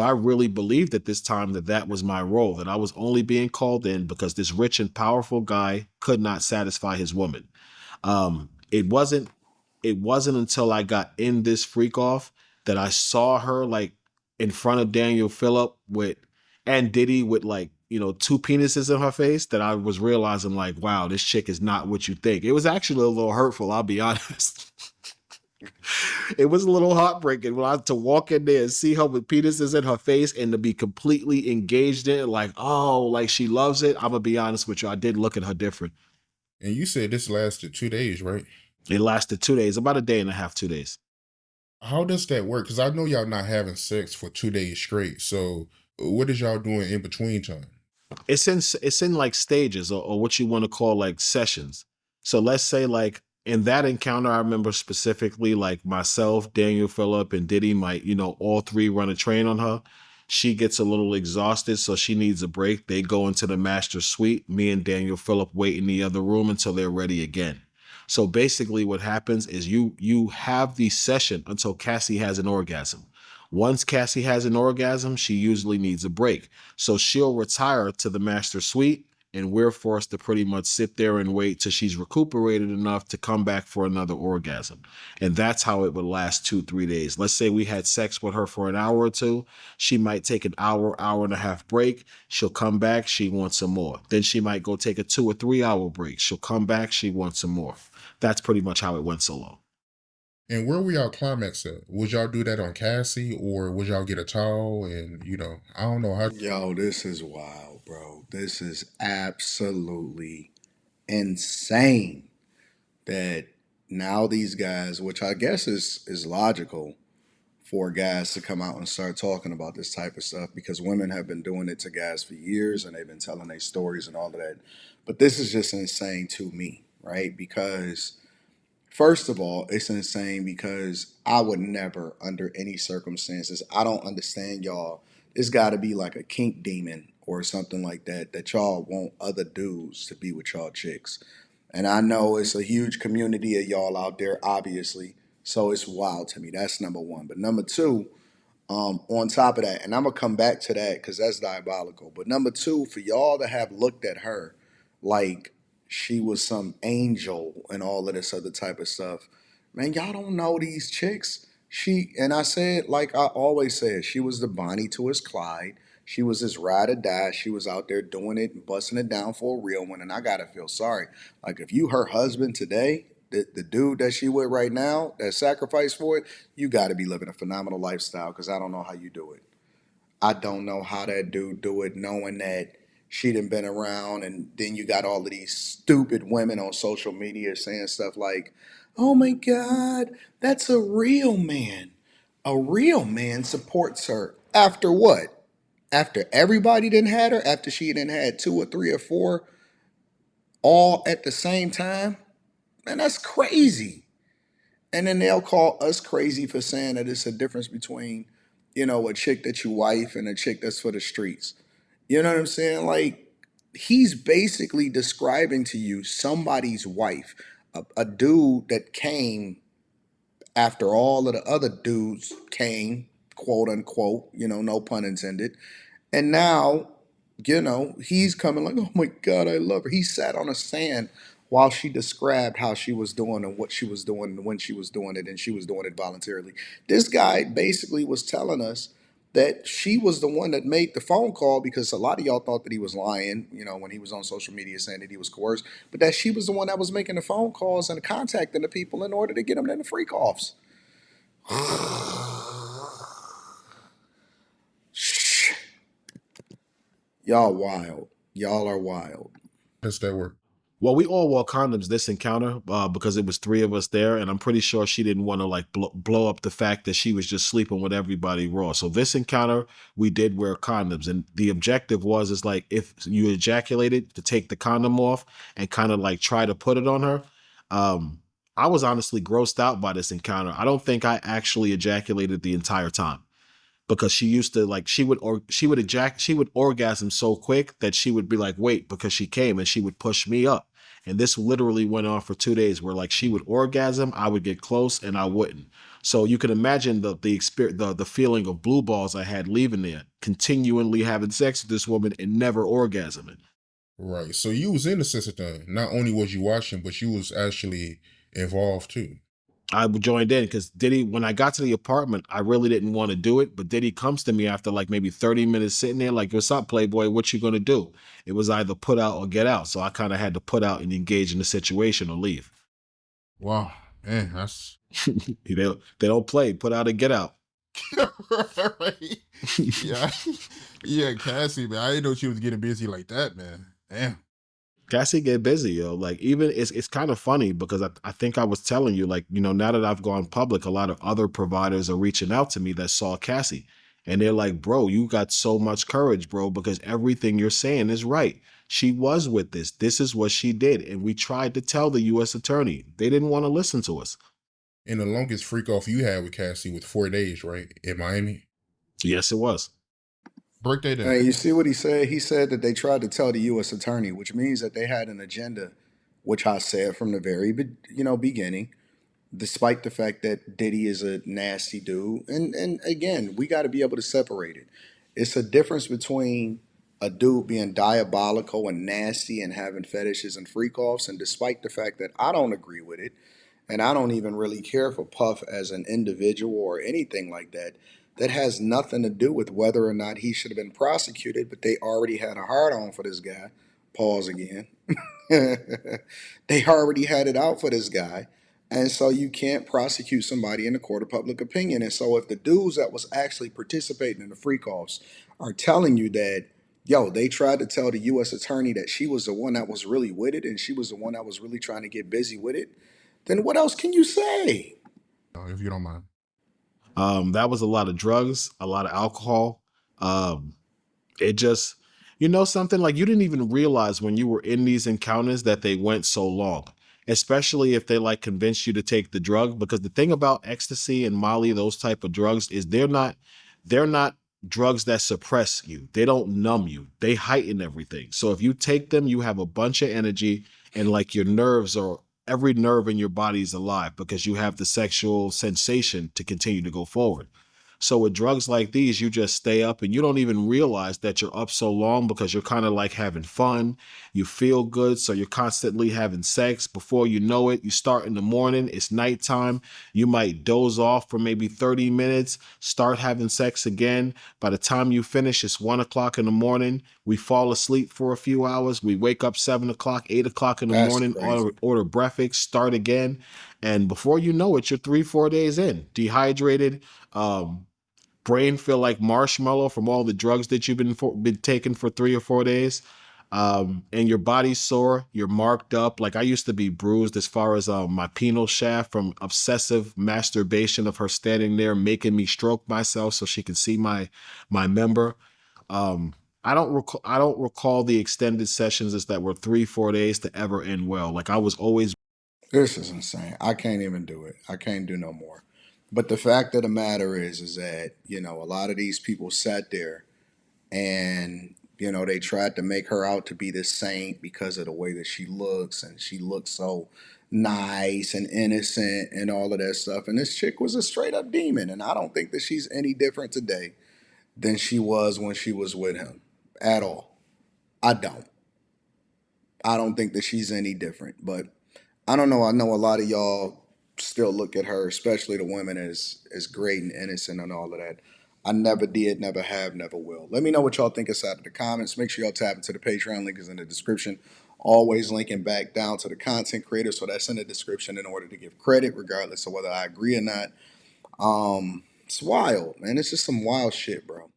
I really believed at this time that that was my role, that I was only being called in because this rich and powerful guy could not satisfy his woman. It wasn't until I got in this freak off that I saw her like in front of Daniel Phillip with and Diddy with like, two penises in her face that I was realizing like, wow, this chick is not what you think. It was actually a little hurtful, I'll be honest. It was a little heartbreaking when I had to walk in there and see her with penises in her face and to be completely engaged in it, like, oh, like she loves it. I'm gonna be honest with you, I did look at her different. And you said this lasted 2 days, right? It lasted 2 days, about a day and a half, 2 days. How does that work? Because I know y'all not having sex for 2 days straight. So what is y'all doing in between time? It's in like stages or what you want to call like sessions. So let's say like in that encounter, I remember specifically like myself, Daniel Phillip, and Diddy might, all three run a train on her. She gets a little exhausted, so she needs a break. They go into the master suite. Me and Daniel Phillip wait in the other room until they're ready again. So basically what happens is you have the session until Cassie has an orgasm. Once Cassie has an orgasm, she usually needs a break. So she'll retire to the master suite, and we're forced to pretty much sit there and wait till she's recuperated enough to come back for another orgasm. And that's how it would last 2, 3 days. Let's say we had sex with her for an hour or two. She might take an hour, hour and a half break. She'll come back. She wants some more. Then she might go take a 2 or 3 hour break. She'll come back. She wants some more. That's pretty much how it went so long. And where were y'all climax at? Would y'all do that on Cassie or would y'all get a towel and I don't know how. Yo, this is wild, bro. This is absolutely insane that now these guys, which I guess is logical for guys to come out and start talking about this type of stuff because women have been doing it to guys for years and they've been telling their stories and all of that. But this is just insane to me, right? Because first of all, it's insane because I would never, under any circumstances, I don't understand y'all. It's got to be like a kink demon or something like that, that y'all want other dudes to be with y'all chicks. And I know it's a huge community of y'all out there, obviously. So it's wild to me. That's number one. But number two, on top of that, and I'm gonna come back to that because that's diabolical. But number two, for y'all to have looked at her like she was some angel and all of this other type of stuff, man, y'all don't know these chicks. She and I said, like I always said, she was the Bonnie to his Clyde. She was his ride or die. She was out there doing it and busting it down for a real one. And I gotta feel sorry. Like if you her husband today, the dude that she with right now, that sacrificed for it, you got to be living a phenomenal lifestyle because I don't know how you do it. I don't know how that dude do it, knowing that she done been around, and then you got all of these stupid women on social media saying stuff like, "Oh my God, that's a real man. A real man supports her." After what? After everybody didn't had her? After she didn't had two or three or four all at the same time? Man, that's crazy. And then they'll call us crazy for saying that it's a difference between, a chick that you wife and a chick that's for the streets. You know what I'm saying? Like, he's basically describing to you somebody's wife, a dude that came after all of the other dudes came, quote unquote, no pun intended. And now, he's coming like, oh my God, I love her. He sat on a sand while she described how she was doing and what she was doing and when she was doing it, and she was doing it voluntarily. This guy basically was telling us that she was the one that made the phone call because a lot of y'all thought that he was lying, when he was on social media saying that he was coerced, but that she was the one that was making the phone calls and contacting the people in order to get them in the freak-offs. Y'all wild. Y'all are wild. Does that work? Well, we all wore condoms this encounter because it was three of us there, and I'm pretty sure she didn't want to like blow up the fact that she was just sleeping with everybody raw. So this encounter, we did wear condoms, and the objective was is like if you ejaculated to take the condom off and kind of like try to put it on her. I was honestly grossed out by this encounter. I don't think I actually ejaculated the entire time because she used to like she would orgasm so quick that she would be like wait because she came and she would push me up And this literally went on for 2 days where like she would orgasm, I would get close and I wouldn't. So you can imagine the experience, the feeling of blue balls I had leaving there, continually having sex with this woman and never orgasming. Right. So you was in the sister thing. Not only was you watching, but you was actually involved too. I joined in because Diddy, when I got to the apartment, I really didn't want to do it. But Diddy comes to me after like maybe 30 minutes sitting there, like, what's up, Playboy? What you gonna do? It was either put out or get out. So I kind of had to put out and engage in the situation or leave. Wow. Man, that's They don't play, put out and get out. right. Yeah. Yeah, Cassie, man. I didn't know she was getting busy like that, man. Damn. Cassie get busy, yo. Like even it's kind of funny because I think I was telling you, like, now that I've gone public, a lot of other providers are reaching out to me that saw Cassie. And they're like, bro, you got so much courage, bro, because everything you're saying is right. She was with this. This is what she did. And we tried to tell the US attorney. They didn't want to listen to us. And the longest freak off you had with Cassie was 4 days, right? In Miami. Yes, it was. Break that Hey, down. you see what he said? He said that they tried to tell the U.S. attorney, which means that they had an agenda, which I said from the very, beginning. Despite the fact that Diddy is a nasty dude, and again, we got to be able to separate it. It's a difference between a dude being diabolical and nasty and having fetishes and freak-offs, and despite the fact that I don't agree with it, and I don't even really care for Puff as an individual or anything like that. That has nothing to do with whether or not he should have been prosecuted, but they already had a hard on for this guy. Pause again. They already had it out for this guy. And so you can't prosecute somebody in the court of public opinion. And so if the dudes that was actually participating in the freak-offs are telling you that, yo, they tried to tell the U.S. attorney that she was the one that was really with it and she was the one that was really trying to get busy with it, then what else can you say? If you don't mind. That was a lot of drugs, a lot of alcohol. Um, it just, something like you didn't even realize when you were in these encounters that they went so long, especially if they like convinced you to take the drug. Because the thing about ecstasy and Molly, those type of drugs, is they're not drugs that suppress you. They don't numb you. They heighten everything. So if you take them, you have a bunch of energy and like your nerves are every nerve in your body is alive because you have the sexual sensation to continue to go forward. So with drugs like these, you just stay up and you don't even realize that you're up so long because you're kind of like having fun. You feel good. So you're constantly having sex. Before you know it, you start in the morning. It's nighttime. You might doze off for maybe 30 minutes, start having sex again. By the time you finish, it's 1 o'clock in the morning. We fall asleep for a few hours. We wake up 7 o'clock, 8 o'clock in the That's morning, crazy. order breakfast, start again. And before you know it, you're 3, 4 days in, dehydrated, brain feel like marshmallow from all the drugs that you've been taking for 3 or 4 days. And your body's sore, you're marked up. Like I used to be bruised as far as my penile shaft from obsessive masturbation of her standing there making me stroke myself so she can see my member. I don't recall the extended sessions as that were 3, 4 days to ever end well. Like I was always. This is insane. I can't even do it. I can't do no more. But the fact of the matter is that, a lot of these people sat there and, they tried to make her out to be this saint because of the way that she looks. And she looks so nice and innocent and all of that stuff. And this chick was a straight up demon. And I don't think that she's any different today than she was when she was with him at all. I don't. I don't think that she's any different. But I don't know. I know a lot of y'all still look at her, especially the women, as great and innocent and all of that. I never did, never have, never will. Let me know what y'all think inside of the comments. Make sure y'all tap into the Patreon. Link is in the description. Always linking back down to the content creator, so that's in the description in order to give credit, regardless of whether I agree or not. It's wild, man. It's just some wild shit, bro.